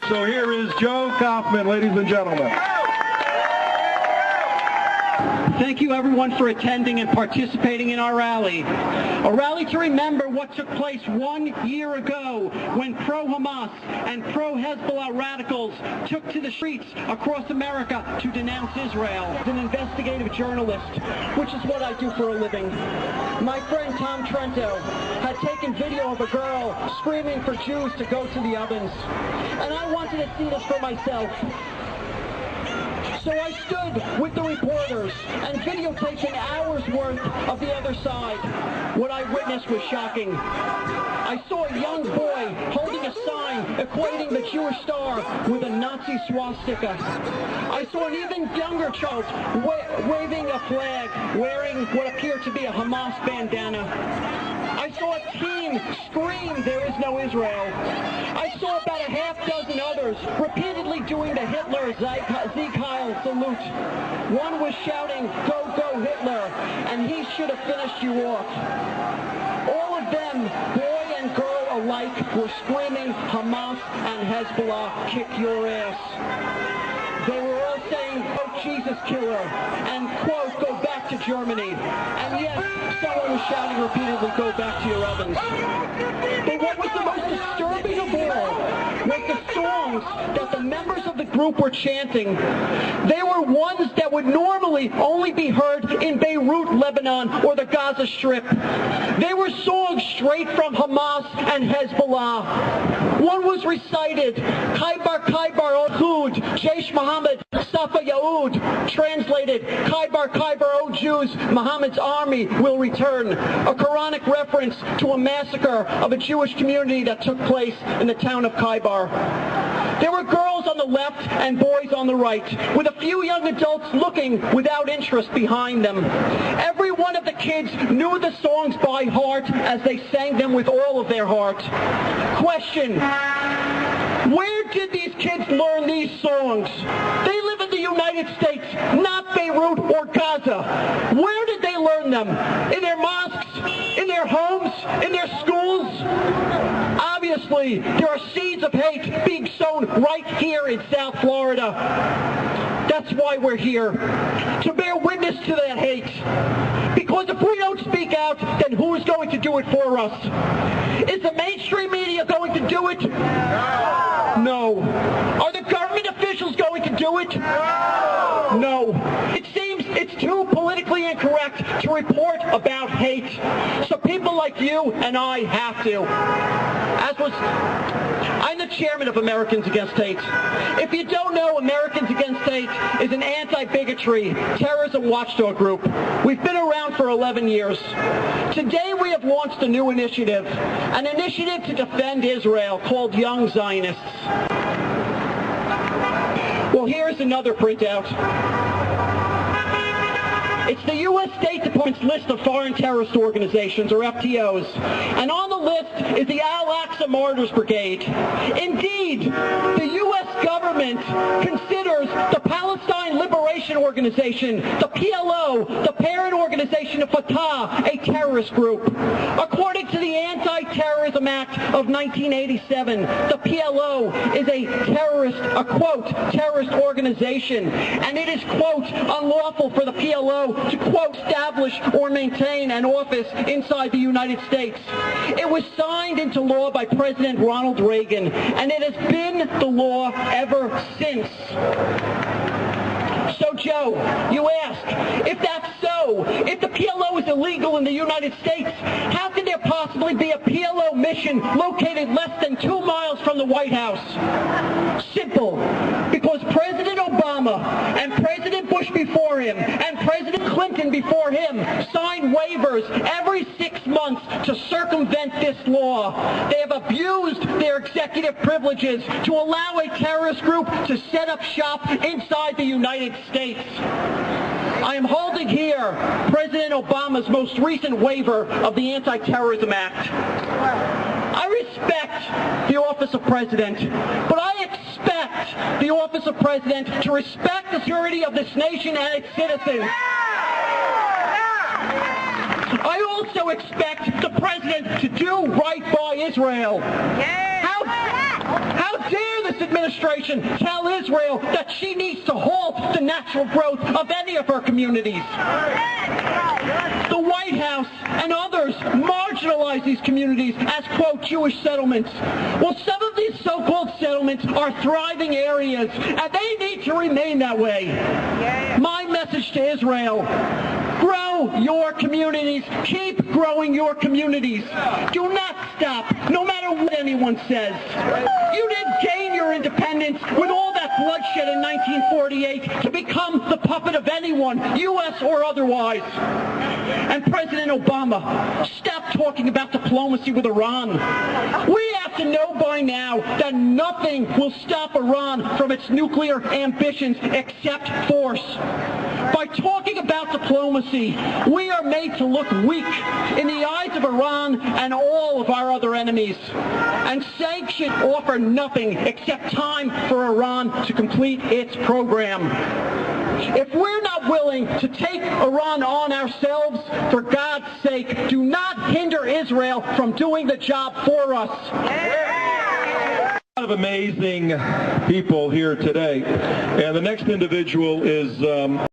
So here is Joe KAUFMAN, ladies and gentlemen. Thank you everyone for attending and participating in our rally. A rally to remember what took place 1 year ago when pro-Hamas and pro-Hezbollah radicals took to the streets across America to denounce Israel. As an investigative journalist, which is what I do for a living, my friend Tom Trento had taken video of a girl screaming for Jews to go to the ovens. And I wanted to see this for myself. So I stood with the reporters and videotaped an hour's worth of the other side. What I witnessed was shocking. I saw a young boy holding a sign equating the Jewish star with a Nazi swastika. I saw an even younger child waving a flag, wearing what appeared to be a Hamas bandana. I saw a teen scream, "There is no Israel." I saw about a half dozen others repeatedly doing the Hitler Sieg Heil salute. One was shouting, "Go, go Hitler," and he should have finished you off. All of them, boy and girl alike, were screaming, "Hamas and Hezbollah, kick your ass." They were all saying, "Oh, Jesus killer," and, quote, "Go back to Germany." And yes, someone was shouting repeatedly, "Go back to your ovens." But what was the most disturbing of all was the songs that the members of the group were chanting. They were ones that would normally only be heard in Beirut, Lebanon, or the Gaza Strip. They were songs straight from Hamas and Hezbollah. One was recited, "Khaybar, Khaybar, Ohud, Jaish Muhammad, Safa Yaoud," translated, "Khaybar, Khaybar, O Jews, Muhammad's army will return," a Quranic reference to a massacre of a Jewish community that took place in the town of Khaybar. There were girls on the left and boys on the right, with a few young adults looking without interest behind them. Every one of the kids knew the songs by heart as they sang them with all of their heart. Question: where did these kids learn these songs? They live in the United States, not Beirut or Gaza. Where did they learn them? In their mosques? In their homes? In their schools? Obviously, there are seeds of hate being sown right here in South Florida. That's why we're here, to bear witness to that hate. Because if we don't speak out, then who is going to do it for us? Is the mainstream media going to do it? No. Are the government officials going to do it? No. It seems it's too politically incorrect to report about hate. So people like you and I have to. I'm the chairman of Americans Against Hate. If you don't know, Americans Against Hate is an anti-bigotry terrorism watchdog group. We've been around for 11 years. Today we have launched a new initiative, an initiative to defend Israel called Young Zionists. Well, here's another printout. It's the U.S. State Department's list of foreign terrorist organizations, or FTOs, and on the list is the Al-Aqsa Martyrs Brigade. Indeed, the U.S. government considers the Palestine Liberation Organization, the PLO, the parent organization of Fatah, a terrorist group. According to the Anti-Terrorism Act of 1987, the PLO is a quote, terrorist organization, and it is, quote, unlawful for the PLO to, quote, establish or maintain an office inside the United States. It was signed into law by President Ronald Reagan, and it has been the law ever since. So, Joe, you ask, if that's so, if the PLO is illegal in the United States, how can there possibly be a PLO mission located less than 2 miles from the White House? Simple. Because President Obama and President Bush before him and President Clinton before him signed waivers every 6 months to circumvent this law. They have abused their executive privileges to allow a terrorist group to set up shop inside the United States. I am holding here President Obama's most recent waiver of the Anti-Terrorism Act. I respect the office of president, but I expect the office of president to respect the security of this nation and its citizens. I also expect the president to do right by Israel. How dare this administration tell Israel that she needs to halt the natural growth of any of her communities? The White House and others marginalize these communities as, quote, Jewish settlements. Well, some of these so-called settlements are thriving areas, and they need to remain that way. My message to Israel: grow your communities. Keep growing your communities. Do not stop, no matter what anyone says. You didn't gain your independence with all that bloodshed in 1948 to become the puppet of anyone, U.S. or otherwise. And President Obama, stop talking about diplomacy with Iran. We have to know by now that nothing will stop Iran from its nuclear ambitions except force. By talking about diplomacy, we are made to look weak in the eyes of Iran and all of our other enemies. And sanctions offer nothing except time for Iran to complete its program. If we're not willing to take Iran on ourselves, for God's sake, do not hinder Israel from doing the job for us. A lot of amazing people here today, and the next individual is